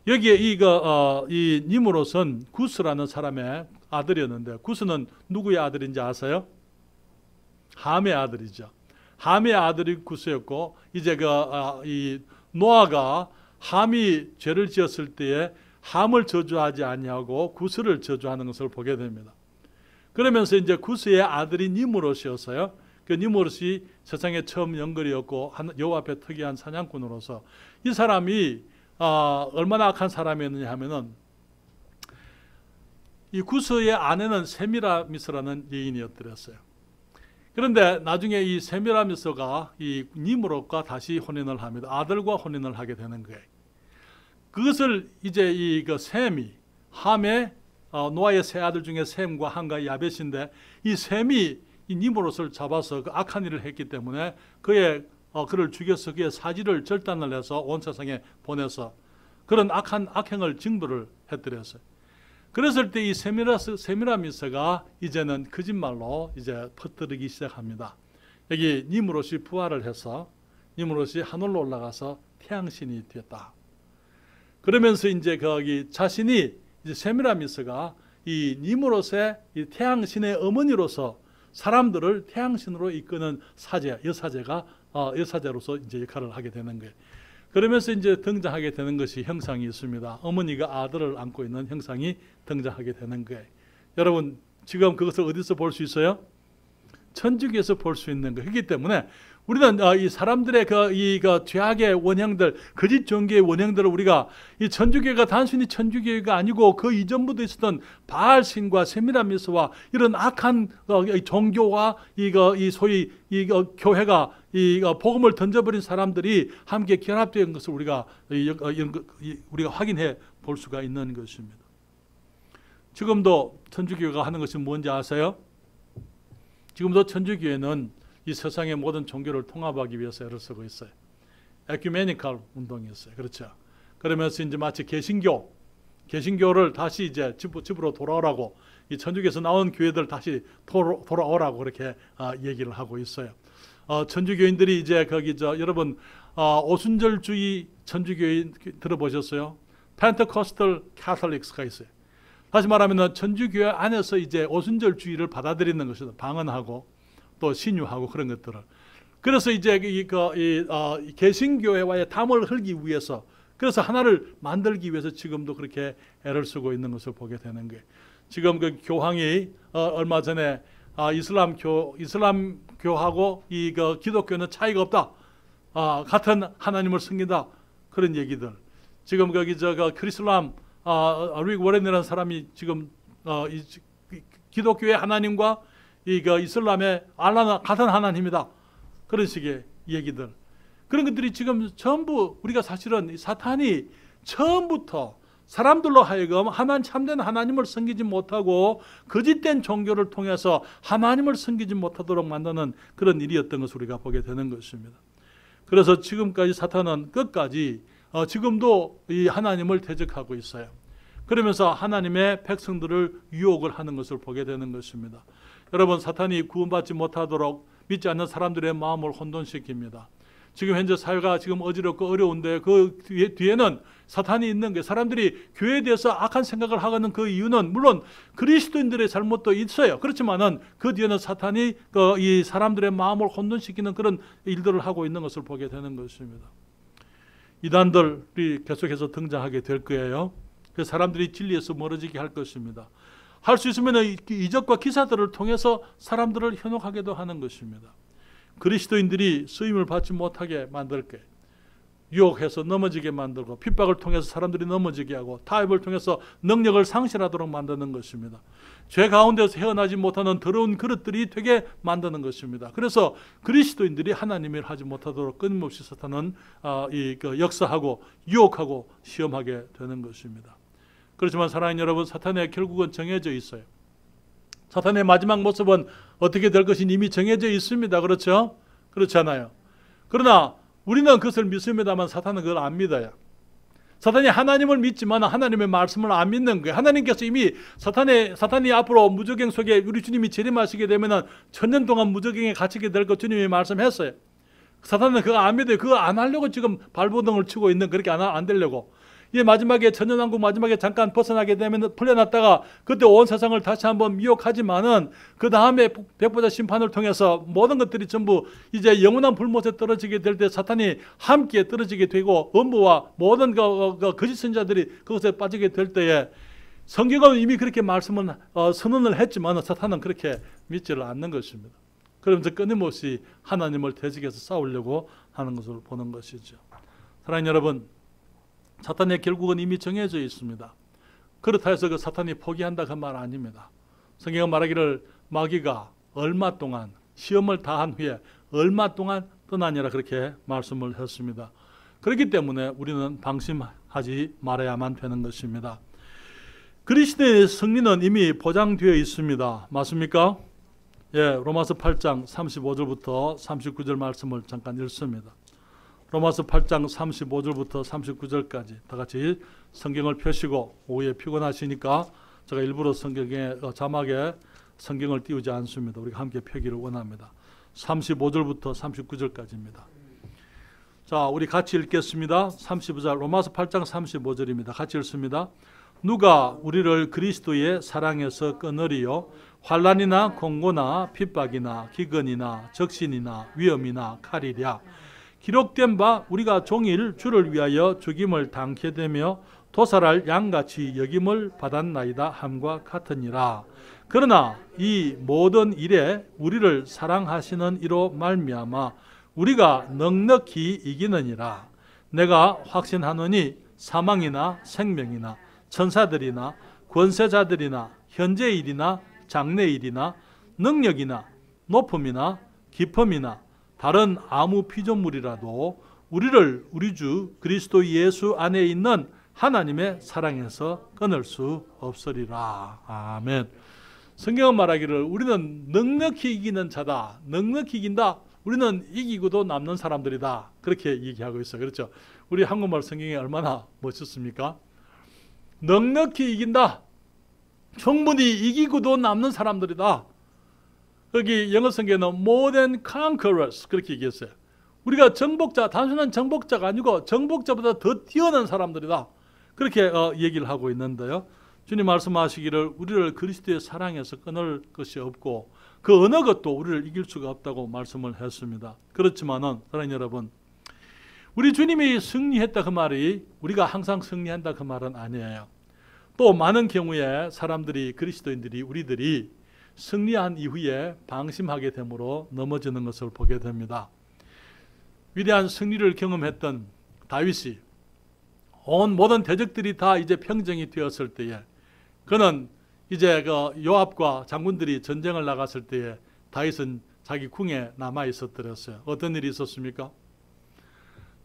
여기에 이 니므롯은 구스라는 사람의 아들이었는데, 구스는 누구의 아들인지 아세요? 함의 아들이죠. 함의 아들이 구스였고, 이제 이 노아가 함이 죄를 지었을 때에 함을 저주하지 아니하고 구스를 저주하는 것을 보게 됩니다. 그러면서 이제 구스의 아들이 니므롯이었어요. 그 니므롯이 세상에 처음 영걸이었고 여호와 앞에 특이한 사냥꾼으로서 이 사람이 얼마나 악한 사람이었느냐 하면은 이 구스의 아내는 세미라미스라는 여인이었더랬어요. 그런데 나중에 이 세미라미스가 이 니므롯과 다시 혼인을 합니다. 아들과 혼인을 하게 되는 거예요. 그것을 이제 이 셈이 함의 노아의 세 아들 중에 셈과 함과 야벳인데, 이 셈이 이 니므롯을 잡아서 그 악한 일을 했기 때문에 그를 죽여서 그의 사지를 절단을 해서 온 세상에 보내서 그런 악행을 징벌을 해드렸어요. 그랬을 때 이 세미라미스가 이제는 거짓말로 이제 퍼뜨리기 시작합니다. 여기 니므롯이 부활을 해서 니므롯이 하늘로 올라가서 태양신이 되었다. 그러면서 이제 거기 자신이 이제 세미라미스가 이 니므롯의 이 태양신의 어머니로서 사람들을 태양신으로 이끄는 여사제로서 이제 역할을 하게 되는 거예요. 그러면서 이제 등장하게 되는 것이 형상이 있습니다. 어머니가 아들을 안고 있는 형상이 등장하게 되는 거예요. 여러분, 지금 그것을 어디서 볼 수 있어요? 천주교에서 볼 수 있는 거예요. 그렇기 때문에 우리는 이 사람들의 죄악의 원형들, 거짓 종교의 원형들을 우리가 이 천주교가 단순히 천주교가 아니고 그 이전부터 있었던 바알신과 세미라미스와 이런 악한 종교와 이 소위 교회가 복음을 던져버린 사람들이 함께 결합된 것을 우리가 확인해 볼 수가 있는 것입니다. 지금도 천주교가 하는 것이 뭔지 아세요? 지금도 천주교회는 이 세상의 모든 종교를 통합하기 위해서 애를 쓰고 있어요. 에큐메니컬 운동이 있어요. 그렇죠. 그러면서 이제 마치 개신교를 다시 이제 집으로 돌아오라고, 이 천주교에서 나온 교회들 다시 돌아오라고 그렇게 얘기를 하고 있어요. 천주교인들이 이제 여러분 오순절주의 천주교인 들어보셨어요? 펜테코스털 캐톨릭스가 있어요. 다시 말하면 천주교회 안에서 이제 오순절주의를 받아들이는 것이죠. 방언하고 또 신유하고 그런 것들을. 그래서 이제 개신교회와의 담을 흘기 위해서, 그래서 하나를 만들기 위해서 지금도 그렇게 애를 쓰고 있는 것을 보게 되는 거예요. 지금 그 교황이 얼마 전에 이슬람교하고 기독교는 차이가 없다, 같은 하나님을 섬긴다, 그런 얘기들. 지금 크리슬람 릭 워렌이라는 사람이 지금 기독교의 하나님과 이슬람의 알라는 같은 하나님이다, 그런 식의 얘기들. 그런 것들이 지금 전부 우리가 사실은 사탄이 처음부터 사람들로 하여금 참된 하나님을 섬기지 못하고 거짓된 종교를 통해서 하나님을 섬기지 못하도록 만드는 그런 일이었던 것을 우리가 보게 되는 것입니다. 그래서 지금까지 사탄은 끝까지 지금도 이 하나님을 대적하고 있어요. 그러면서 하나님의 백성들을 유혹을 하는 것을 보게 되는 것입니다. 여러분, 사탄이 구원받지 못하도록 믿지 않는 사람들의 마음을 혼돈시킵니다. 지금 현재 사회가 지금 어지럽고 어려운데 그 뒤에는 사탄이 있는 게, 사람들이 교회에 대해서 악한 생각을 하는 그 이유는 물론 그리스도인들의 잘못도 있어요. 그렇지만은 그 뒤에는 사탄이 이 사람들의 마음을 혼돈시키는 그런 일들을 하고 있는 것을 보게 되는 것입니다. 이단들이 계속해서 등장하게 될 거예요. 그 사람들이 진리에서 멀어지게 할 것입니다. 할 수 있으면 이적과 기사들을 통해서 사람들을 현혹하게도 하는 것입니다. 그리스도인들이 쓰임을 받지 못하게 만들 거예요. 유혹해서 넘어지게 만들고, 핍박을 통해서 사람들이 넘어지게 하고, 타협을 통해서 능력을 상실하도록 만드는 것입니다. 죄 가운데서 헤어나지 못하는 더러운 그릇들이 되게 만드는 것입니다. 그래서 그리스도인들이 하나님을 하지 못하도록 끊임없이 사탄은 역사하고 유혹하고 시험하게 되는 것입니다. 그렇지만 사랑하는 여러분, 사탄의 결국은 정해져 있어요. 사탄의 마지막 모습은 어떻게 될 것이 이미 정해져 있습니다. 그렇죠? 그렇지 않아요? 그러나 우리는 그것을 믿습니다만 사탄은 그걸 안 믿어요. 사탄이 하나님을 믿지만 하나님의 말씀을 안 믿는 거예요. 하나님께서 이미 사탄이 앞으로 무저갱 속에 우리 주님이 재림하시게 되면 천년 동안 무저갱에 갇히게 될 것 주님이 말씀했어요. 사탄은 그거 안 믿어요. 그거 안 하려고 지금 발버둥을 치고 있는, 그렇게 안 되려고. 이 마지막에 천년왕국 마지막에 잠깐 벗어나게 되면 풀려났다가 그때 온 세상을 다시 한번 미혹하지만은 그 다음에 백보자 심판을 통해서 모든 것들이 전부 이제 영원한 불못에 떨어지게 될 때 사탄이 함께 떨어지게 되고 음부와 모든 거짓 선자들이 그것에 빠지게 될 때에, 성경은 이미 그렇게 말씀은 선언을 했지만 사탄은 그렇게 믿지를 않는 것입니다. 그러면서 끊임없이 하나님을 대적해서 싸우려고 하는 것을 보는 것이죠. 사랑하는 여러분, 사탄의 결국은 이미 정해져 있습니다. 그렇다 해서 그 사탄이 포기한다 그 말 아닙니다. 성경은 말하기를 마귀가 얼마 동안 시험을 다한 후에 얼마 동안 떠나니라 그렇게 말씀을 했습니다. 그렇기 때문에 우리는 방심하지 말아야만 되는 것입니다. 그리스도의 승리는 이미 보장되어 있습니다. 맞습니까? 예, 로마서 8장 35절부터 39절 말씀을 잠깐 읽습니다. 로마서 8장 35절부터 39절까지 다 같이 성경을 펴시고, 오후에 피곤하시니까 제가 일부러 성경에 자막에 성경을 띄우지 않습니다. 우리가 함께 펴기를 원합니다. 35절부터 39절까지입니다. 자, 우리 같이 읽겠습니다. 35절, 로마서 8장 35절입니다. 같이 읽습니다. 누가 우리를 그리스도의 사랑에서 끊으리요? 환난이나 공고나 핍박이나 기근이나 적신이나 위험이나 칼이랴. 기록된 바 우리가 종일 주를 위하여 죽임을 당케 되며 도살할 양같이 여김을 받았나이다 함과 같으니라. 그러나 이 모든 일에 우리를 사랑하시는 이로 말미암아 우리가 넉넉히 이기느니라. 내가 확신하노니 사망이나 생명이나 천사들이나 권세자들이나 현재 일이나 장래 일이나 능력이나 높음이나 깊음이나 다른 아무 피조물이라도 우리를 우리 주 그리스도 예수 안에 있는 하나님의 사랑에서 끊을 수 없으리라. 아멘. 성경은 말하기를 우리는 넉넉히 이기는 자다. 넉넉히 이긴다. 우리는 이기고도 남는 사람들이다. 그렇게 얘기하고 있어요. 그렇죠? 우리 한국말 성경이 얼마나 멋있습니까? 넉넉히 이긴다. 충분히 이기고도 남는 사람들이다. 여기 영어 성경에는 more than conquerors 그렇게 얘기했어요. 우리가 정복자, 단순한 정복자가 아니고 정복자보다 더 뛰어난 사람들이다. 그렇게 얘기를 하고 있는데요. 주님 말씀하시기를 우리를 그리스도의 사랑에서 끊을 것이 없고 그 어느 것도 우리를 이길 수가 없다고 말씀을 했습니다. 그렇지만은 사랑하는 여러분, 우리 주님이 승리했다 그 말이 우리가 항상 승리한다 그 말은 아니에요. 또 많은 경우에 사람들이, 그리스도인들이, 우리들이 승리한 이후에 방심하게 되므로 넘어지는 것을 보게 됩니다. 위대한 승리를 경험했던 다윗이 온 모든 대적들이 다 이제 평정이 되었을 때에 그는 이제 그 요압과 장군들이 전쟁을 나갔을 때에 다윗은 자기 궁에 남아 있었더랬어요. 어떤 일이 있었습니까?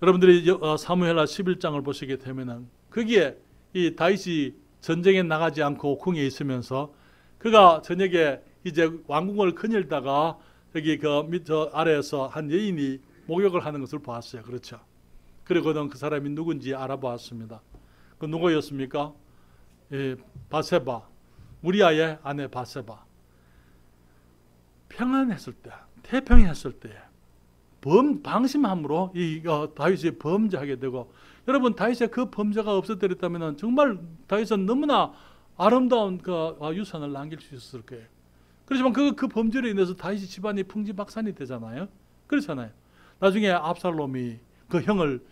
여러분들이 사무엘하 11장을 보시게 되면은 거기에 이 다윗이 전쟁에 나가지 않고 궁에 있으면서 그가 저녁에 이제 왕궁을 거닐다가 여기 그 밑 아래에서 한 여인이 목욕을 하는 것을 보았어요. 그렇죠? 그리고는 그 사람이 누군지 알아보았습니다. 그 누구였습니까? 바세바, 우리아의 아내 바세바. 평안했을 때, 태평했을 때 방심함으로 이 다윗이 범죄하게 되고, 여러분 다윗의 그 범죄가 없어뜨렸다면 정말 다윗은 너무나 아름다운 그 유산을 남길 수 있었을 거예요. 그렇지만 그 범죄로 인해서 다윗이 집안이 풍지박산이 되잖아요. 그렇잖아요. 나중에 압살롬이 그 형을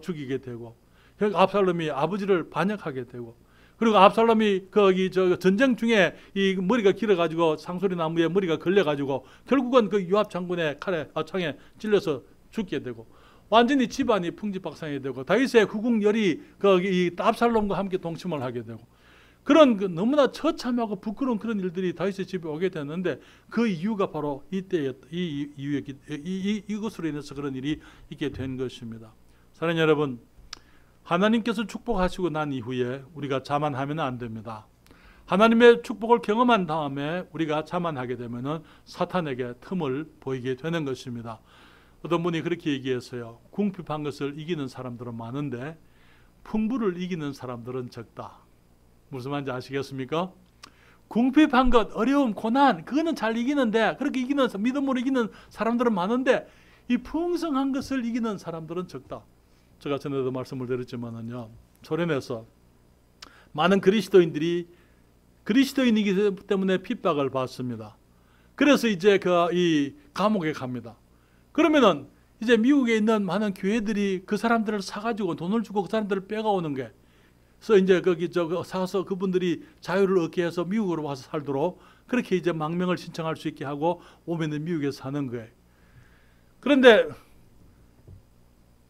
죽이게 되고, 압살롬이 아버지를 반역하게 되고, 그리고 압살롬이 거기 전쟁 중에 이 머리가 길어가지고 상소리 나무에 머리가 걸려가지고 결국은 그 요압 장군의 창에 찔려서 죽게 되고, 완전히 집안이 풍지박산이 되고 다윗의 후궁열이 이 압살롬과 함께 동침을 하게 되고, 그런 너무나 처참하고 부끄러운 그런 일들이 다윗의 집에 오게 됐는데 그 이유가 바로 이것으로 인해서 그런 일이 있게 된 것입니다. 사랑하는 여러분, 하나님께서 축복하시고 난 이후에 우리가 자만하면 안 됩니다. 하나님의 축복을 경험한 다음에 우리가 자만하게 되면 사탄에게 틈을 보이게 되는 것입니다. 어떤 분이 그렇게 얘기했어요. 궁핍한 것을 이기는 사람들은 많은데 풍부를 이기는 사람들은 적다. 무슨 말인지 아시겠습니까? 궁핍한 것, 어려움, 고난, 그거는 잘 이기는데, 그렇게 이기는, 믿음으로 이기는 사람들은 많은데 이 풍성한 것을 이기는 사람들은 적다. 제가 전에도 말씀을 드렸지만은요, 소련에서 많은 그리스도인들이 그리스도인이기 때문에 핍박을 받습니다. 그래서 이제 이 감옥에 갑니다. 그러면은 이제 미국에 있는 많은 교회들이 그 사람들을 사가지고 돈을 주고 그 사람들을 빼가오는 게, 그래서 이제 거기 사서 그분들이 자유를 얻게 해서 미국으로 와서 살도록 그렇게 이제 망명을 신청할 수 있게 하고 오면은 미국에서 사는 거예요. 그런데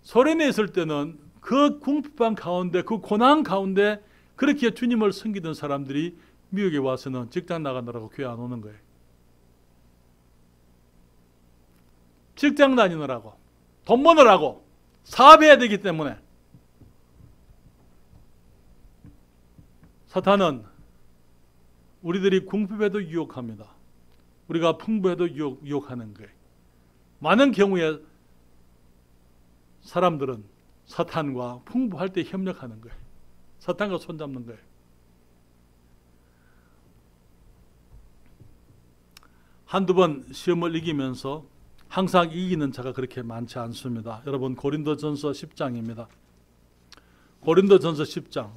소련에 있을 때는 그 궁핍한 가운데, 그 고난 가운데 그렇게 주님을 섬기던 사람들이 미국에 와서는 직장 나가느라고 교회 안 오는 거예요. 직장 다니느라고, 돈 버느라고, 사업해야 되기 때문에 사탄은 우리들이 궁핍해도 유혹합니다. 우리가 풍부해도 유혹하는 거예요. 많은 경우에 사람들은 사탄과 풍부할 때 협력하는 거예요. 사탄과 손잡는 거예요. 한두 번 시험을 이기면서 항상 이기는 자가 그렇게 많지 않습니다. 여러분, 고린도전서 10장입니다. 고린도전서 10장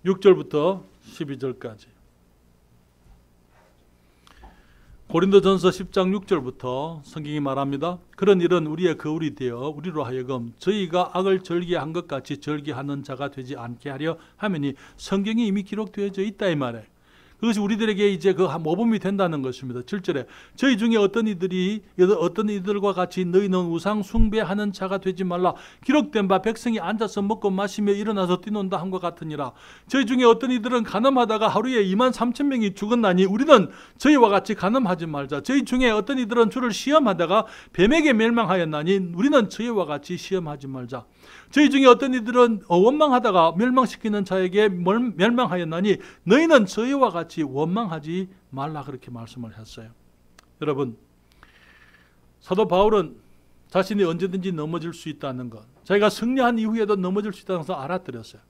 6절부터 12절까지. 고린도전서 10장 6절부터 성경이 말합니다. 그런 일은 우리의 거울이 되어 우리로 하여금 저희가 악을 절개한 것 같이 절개하는 자가 되지 않게 하려 하매니 성경이 이미 기록되어져 있다 이 말이에요. 그것이 우리들에게 이제 그 모범이 된다는 것입니다. 7절에 저희 중에 어떤 이들과 같이 너희는 우상 숭배하는 자가 되지 말라. 기록된 바 백성이 앉아서 먹고 마시며 일어나서 뛰논다 함과 같으니라. 저희 중에 어떤 이들은 가늠하다가 하루에 23,000명이 죽었나니 우리는 저희와 같이 가늠하지 말자. 저희 중에 어떤 이들은 주를 시험하다가 뱀에게 멸망하였나니 우리는 저희와 같이 시험하지 말자. 저희 중에 어떤 이들은 원망하다가 멸망시키는 자에게 멸망하였나니 너희는 저희와 같이 원망하지 말라. 그렇게 말씀을 했어요. 여러분, 사도 바울은 자신이 언제든지 넘어질 수 있다는 것, 자기가 승리한 이후에도 넘어질 수 있다는 것을 알아들었어요.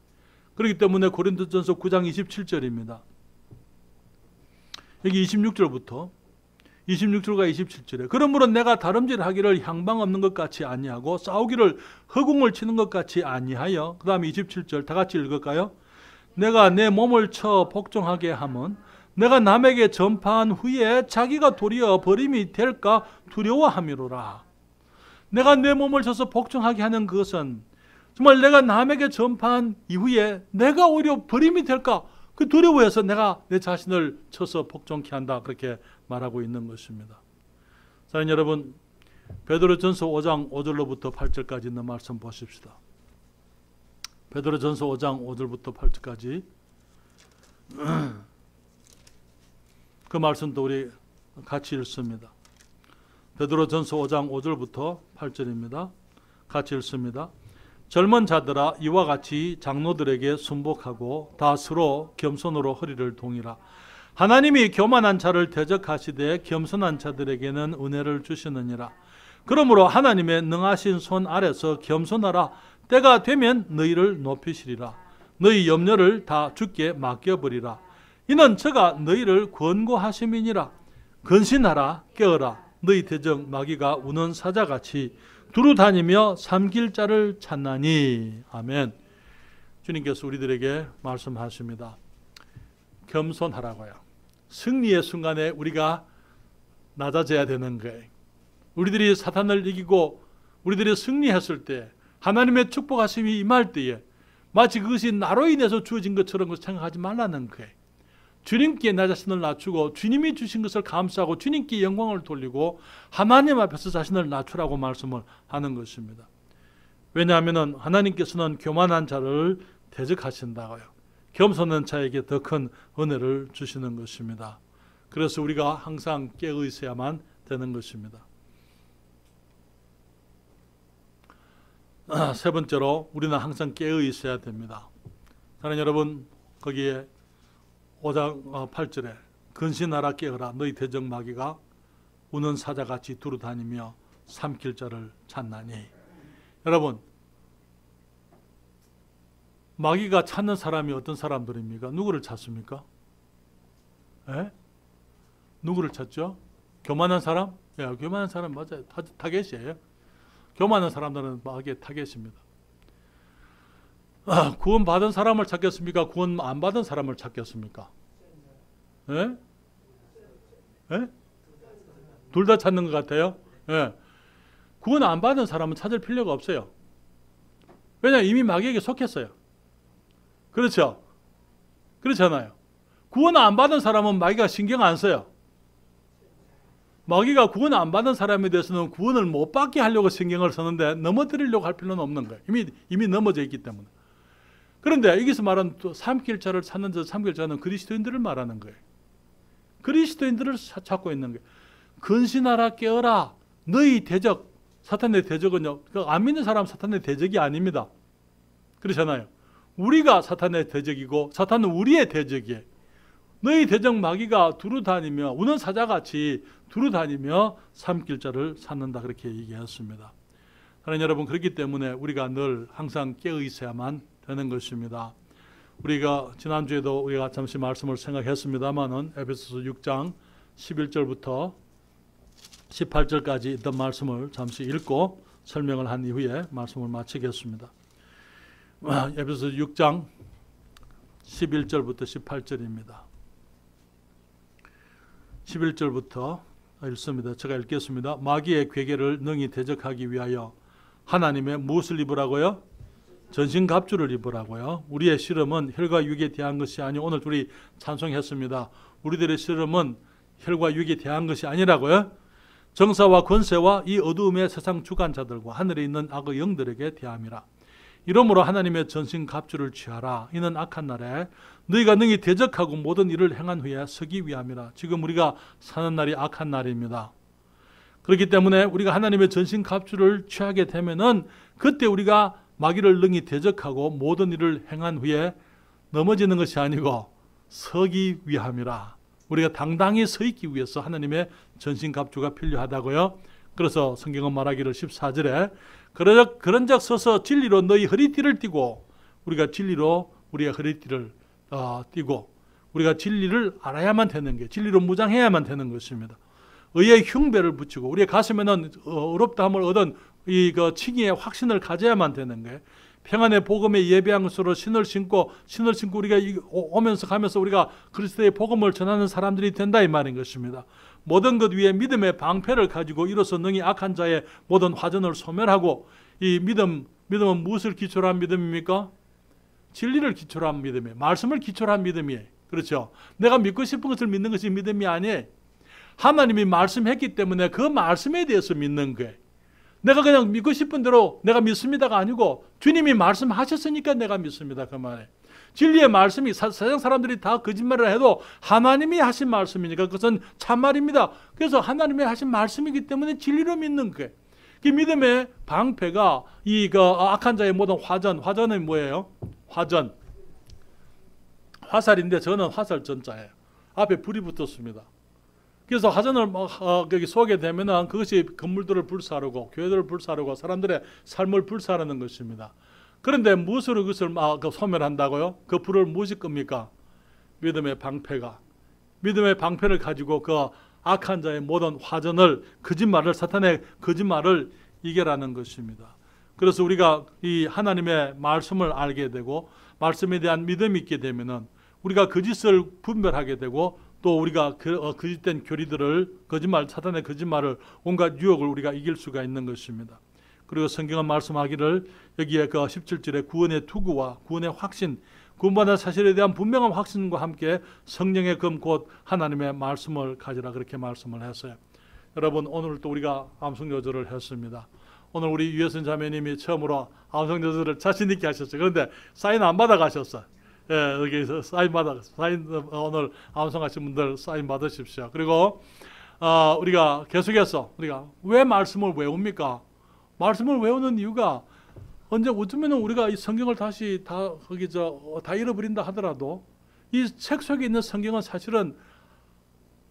그렇기 때문에 고린도전서 9장 27절입니다. 여기 26절과 27절에 그러므로 내가 다름질하기를 향방 없는 것 같이 아니하고 싸우기를 허공을 치는 것 같이 아니하여, 그 다음에 27절 다 같이 읽을까요? 내가 내 몸을 쳐 복종하게 하면 내가 남에게 전파한 후에 자기가 도리어 버림이 될까 두려워함이로라. 내가 내 몸을 쳐서 복종하게 하는 그것은 정말 내가 남에게 전파한 이후에 내가 오히려 버림이 될까 그 두려워해서 내가 내 자신을 쳐서 복종케 한다. 그렇게 말하고 있는 것입니다. 사랑하는 여러분, 베드로전서 5장 5절로부터 8절까지 있는 말씀 보십시다. 베드로전서 5장 5절부터 8절까지 그 말씀도 우리 같이 읽습니다. 베드로전서 5장 5절부터 8절입니다. 같이 읽습니다. 젊은 자들아 이와 같이 장로들에게 순복하고 다 서로 겸손으로 허리를 동이라. 하나님이 교만한 자를 대적하시되 겸손한 자들에게는 은혜를 주시느니라. 그러므로 하나님의 능하신 손 아래서 겸손하라. 때가 되면 너희를 높이시리라. 너희 염려를 다 주께 맡겨버리라. 이는 저가 너희를 권고하심이니라. 근신하라 깨어라. 너희 대적 마귀가 우는 사자같이 두루 다니며 삼킬 자를 찾나니. 아멘. 주님께서 우리들에게 말씀하십니다. 겸손하라고요. 승리의 순간에 우리가 낮아져야 되는 거예요. 우리들이 사탄을 이기고 우리들이 승리했을 때, 하나님의 축복하심이 임할 때에 마치 그것이 나로 인해서 주어진 것처럼 생각하지 말라는 거예요. 주님께 나 자신을 낮추고 주님이 주신 것을 감사하고 주님께 영광을 돌리고 하나님 앞에서 자신을 낮추라고 말씀을 하는 것입니다. 왜냐하면 하나님께서는 교만한 자를 대적하신다고요. 겸손한 자에게 더 큰 은혜를 주시는 것입니다. 그래서 우리가 항상 깨어 있어야만 되는 것입니다. 세 번째로 우리는 항상 깨어 있어야 됩니다. 사랑하는 여러분, 거기에 5장 8절에 근신하라 깨어라. 너희 대적 마귀가 우는 사자같이 두루 다니며 삼킬 자를 찾나니. 여러분, 마귀가 찾는 사람이 어떤 사람들입니까? 누구를 찾습니까? 에? 누구를 찾죠? 교만한 사람? 예, 교만한 사람 맞아요. 타겟이에요. 교만한 사람들은 마귀의 타겟입니다. 구원 받은 사람을 찾겠습니까? 구원 안 받은 사람을 찾겠습니까? 예? 예? 둘 다 찾는 것 같아요. 예. 구원 안 받은 사람은 찾을 필요가 없어요. 왜냐하면 이미 마귀에게 속했어요. 그렇죠? 그렇잖아요. 구원 안 받은 사람은 마귀가 신경 안 써요. 마귀가 구원 안 받은 사람에 대해서는 구원을 못 받게 하려고 신경을 쓰는데 넘어뜨리려고 할 필요는 없는 거예요. 이미 넘어져 있기 때문에. 그런데 여기서 말하는 또 삼킬 자를 찾는 자, 삼킬 자는 그리스도인들을 말하는 거예요. 그리스도인들을 찾고 있는 거예요. 근신하라 깨어라. 너희 대적, 사탄의 대적은요, 안 믿는 사람은 사탄의 대적이 아닙니다. 그렇잖아요. 우리가 사탄의 대적이고 사탄은 우리의 대적이에요. 너희 대적 마귀가 두루다니며 우는 사자같이 두루다니며 삼킬자를 찾는다, 그렇게 얘기했습니다. 사랑하는 여러분, 그렇기 때문에 우리가 늘 항상 깨어 있어야만 되는 것입니다. 우리가 지난주에도 우리가 잠시 말씀을 생각했습니다마는 에베소서 6장 11절부터 18절까지 있던 말씀을 잠시 읽고 설명을 한 이후에 말씀을 마치겠습니다. 에베소서 6장 11절부터 18절입니다. 11절부터 읽습니다. 제가 읽겠습니다. 마귀의 괴계를 능히 대적하기 위하여 하나님의 무엇을 입으라고요? 전신갑주를 입으라고요. 우리의 씨름은 혈과 육에 대한 것이 아니요, 오늘 우리 찬송했습니다. 우리들의 씨름은 혈과 육에 대한 것이 아니라고요. 정사와 권세와 이 어두움의 세상 주관자들과 하늘에 있는 악의 영들에게 대함이라. 이러므로 하나님의 전신갑주를 취하라. 이는 악한 날에 너희가 능히 대적하고 모든 일을 행한 후에 서기 위함이라. 지금 우리가 사는 날이 악한 날입니다. 그렇기 때문에 우리가 하나님의 전신갑주를 취하게 되면은 그때 우리가 마귀를 능히 대적하고 모든 일을 행한 후에 넘어지는 것이 아니고 서기 위함이라. 우리가 당당히 서 있기 위해서 하나님의 전신갑주가 필요하다고요. 그래서 성경은 말하기를 14절에 그런즉 서서 진리로 너희 허리띠를 띠고, 우리가 진리로 우리의 허리띠를 띠고 우리가 진리를 알아야만 되는 게, 진리로 무장해야만 되는 것입니다. 의의 흉배를 붙이고 우리의 가슴에는 어렵다함을 얻은 이 칭의의 확신을 가져야만 되는 거예요. 평안의 복음에 예배한 것으로 신을 신고 우리가 오면서 가면서 우리가 그리스도의 복음을 전하는 사람들이 된다, 이 말인 것입니다. 모든 것 위에 믿음의 방패를 가지고 이로써 능히 악한 자의 모든 화전을 소멸하고, 이 믿음은 무엇을 기초로 한 믿음입니까? 진리를 기초로 한 믿음이에요. 말씀을 기초로 한 믿음이에요. 그렇죠? 내가 믿고 싶은 것을 믿는 것이 믿음이 아니에요. 하나님이 말씀했기 때문에 그 말씀에 대해서 믿는 거예요. 내가 그냥 믿고 싶은 대로 내가 믿습니다가 아니고 주님이 말씀하셨으니까 내가 믿습니다, 그 말에. 진리의 말씀이 세상 사람들이 다 거짓말을 해도 하나님이 하신 말씀이니까 그것은 참말입니다. 그래서 하나님이 하신 말씀이기 때문에 진리로 믿는 거예요. 그 믿음의 방패가 악한 자의 모든 화전은 뭐예요? 화살인데 저는 화살 전자예요. 앞에 불이 붙었습니다. 그래서 화전을 여기 쏘게 되면은 그것이 건물들을 불사르고 교회들을 불사르고 사람들의 삶을 불사르는 것입니다. 그런데 무엇으로 그것을 소멸한다고요? 그 불을 무엇이 끕니까? 믿음의 방패를 가지고 그 악한 자의 모든 화전을, 사탄의 거짓말을 이겨라는 것입니다. 그래서 우리가 이 하나님의 말씀을 알게 되고 말씀에 대한 믿음이 있게 되면은 우리가 거짓을 분별하게 되고, 또 우리가 거짓된 교리들을, 사탄의 거짓말을, 온갖 유혹을 우리가 이길 수가 있는 것입니다. 그리고 성경은 말씀하기를 여기에 그 17절에 구원의 투구와 구원의 확신, 구원받은 사실에 대한 분명한 확신과 함께 성령의 금 곧 하나님의 말씀을 가지라, 그렇게 말씀을 했어요. 여러분, 오늘 또 우리가 암송요절을 했습니다. 오늘 우리 유혜선 자매님이 처음으로 암송요절을 자신 있게 하셨어요. 그런데 사인 안 받아 가셨어요. 예, 여기서 사인 오늘 암송하신 분들 사인 받으십시오. 그리고 우리가 계속해서 우리가 왜 말씀을 외웁니까? 말씀을 외우는 이유가 어쩌면 우리가 이 성경을 다시 다 잃어버린다 하더라도 이 책 속에 있는 성경은 사실은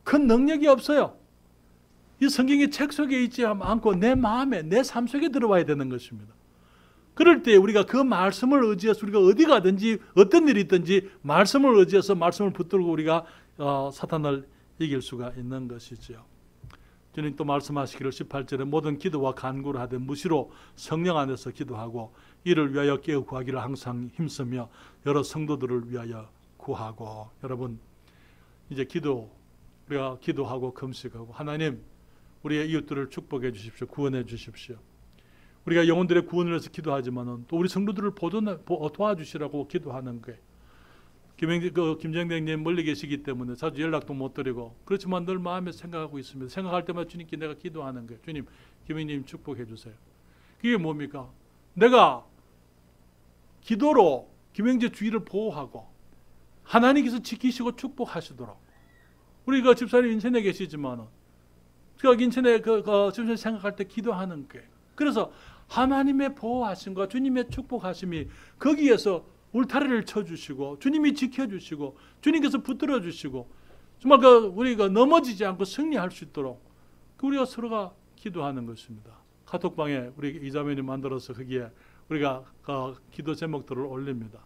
큰 능력이 없어요. 이 성경이 책 속에 있지 않고 내 마음에, 내 삶 속에 들어와야 되는 것입니다. 그럴 때 우리가 그 말씀을 의지해서 우리가 어디 가든지 어떤 일이 있든지 말씀을 의지해서 말씀을 붙들고 우리가 사탄을 이길 수가 있는 것이지요. 주님 또 말씀하시기를 18절에 모든 기도와 간구를 하되 무시로 성령 안에서 기도하고 이를 위하여 깨어 구하기를 항상 힘쓰며 여러 성도들을 위하여 구하고. 여러분, 이제 우리가 기도하고 금식하고 하나님 우리의 이웃들을 축복해 주십시오. 구원해 주십시오. 우리가 영혼들의 구원을 위해서 기도하지만은 또 우리 성도들을 도와주시라고 기도하는 거예요. 김정대님 멀리 계시기 때문에 자주 연락도 못 드리고 그렇지만 늘 마음에 생각하고 있습니다. 생각할 때마다 주님께 내가 기도하는 거예요. 주님, 김영님 축복해 주세요. 그게 뭡니까? 내가 기도로 김영재 주위를 보호하고 하나님께서 지키시고 축복하시도록 우리 그 집사님 인천에 계시지만은 그 인천에 그 집사님 생각할 때 기도하는 게, 그래서 하나님의 보호하심과 주님의 축복하심이 거기에서 울타리를 쳐주시고 주님이 지켜주시고 주님께서 붙들어 주시고 정말 우리가 넘어지지 않고 승리할 수 있도록 우리가 서로가 기도하는 것입니다. 카톡방에 우리 이자매님 만들어서 거기에 우리가 기도 제목들을 올립니다.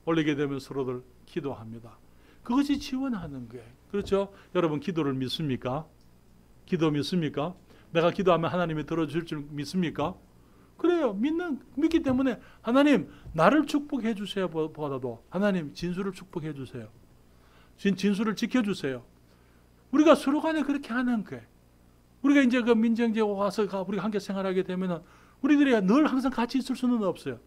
올리게 되면 서로들 기도합니다. 그것이 지원하는 거예요. 그렇죠? 여러분 기도를 믿습니까? 기도 믿습니까? 내가 기도하면 하나님이 들어줄 줄 믿습니까? 그래요. 믿기 때문에 하나님 나를 축복해 주세요 보다도 하나님 진수를 축복해 주세요. 진수를 지켜주세요. 우리가 서로 간에 그렇게 하는 거예요. 우리가 이제 그 민정제 와서 우리가 함께 생활하게 되면은 우리들이 늘 항상 같이 있을 수는 없어요.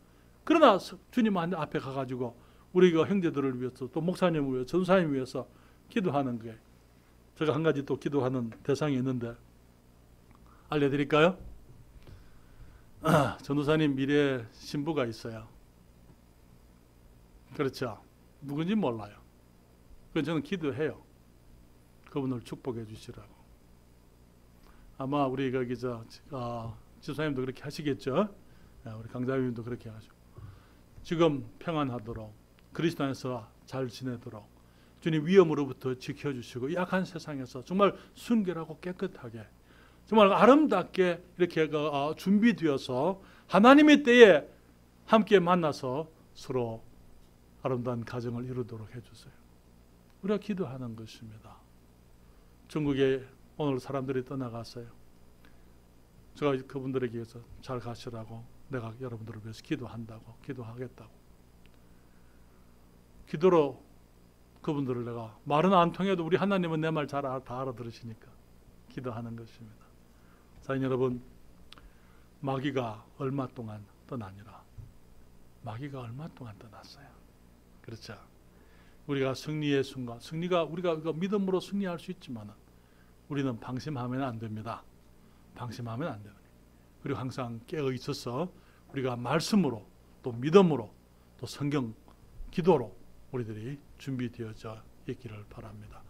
그러나 주님 앞에 가가지고 우리 그 형제들을 위해서 또 목사님을 위해서 전사님을 위해서 기도하는 거예요. 제가 한 가지 또 기도하는 대상이 있는데 알려드릴까요? 전도사님 미래 신부가 있어요. 그렇죠. 누군지 몰라요. 그래서 저는 기도해요. 그분을 축복해 주시라고. 아마 우리 거기 집사님도 그렇게 하시겠죠. 우리 강자님도 그렇게 하시고 지금 평안하도록 그리스도 안에서 잘 지내도록 주님 위험으로부터 지켜주시고 약한 세상에서 정말 순결하고 깨끗하게 정말 아름답게 이렇게 준비되어서 하나님의 때에 함께 만나서 서로 아름다운 가정을 이루도록 해주세요. 우리가 기도하는 것입니다. 중국에 오늘 사람들이 떠나갔어요. 제가 그분들에게 해서 잘 가시라고 내가 여러분들을 위해서 기도한다고 기도하겠다고 기도로 그분들을 내가 말은 안 통해도 우리 하나님은 내 말 잘 다 알아들으시니까 기도하는 것입니다. 사인 여러분, 마귀가 얼마 동안 떠나니라. 마귀가 얼마 동안 떠났어요. 그렇죠. 우리가 승리의 순간, 승리가 우리가 믿음으로 승리할 수 있지만 우리는 방심하면 안 됩니다. 방심하면 안 돼요. 그리고 항상 깨어 있어서 우리가 말씀으로 또 믿음으로 또 성경 기도로 우리들이 준비되어져 있기를 바랍니다.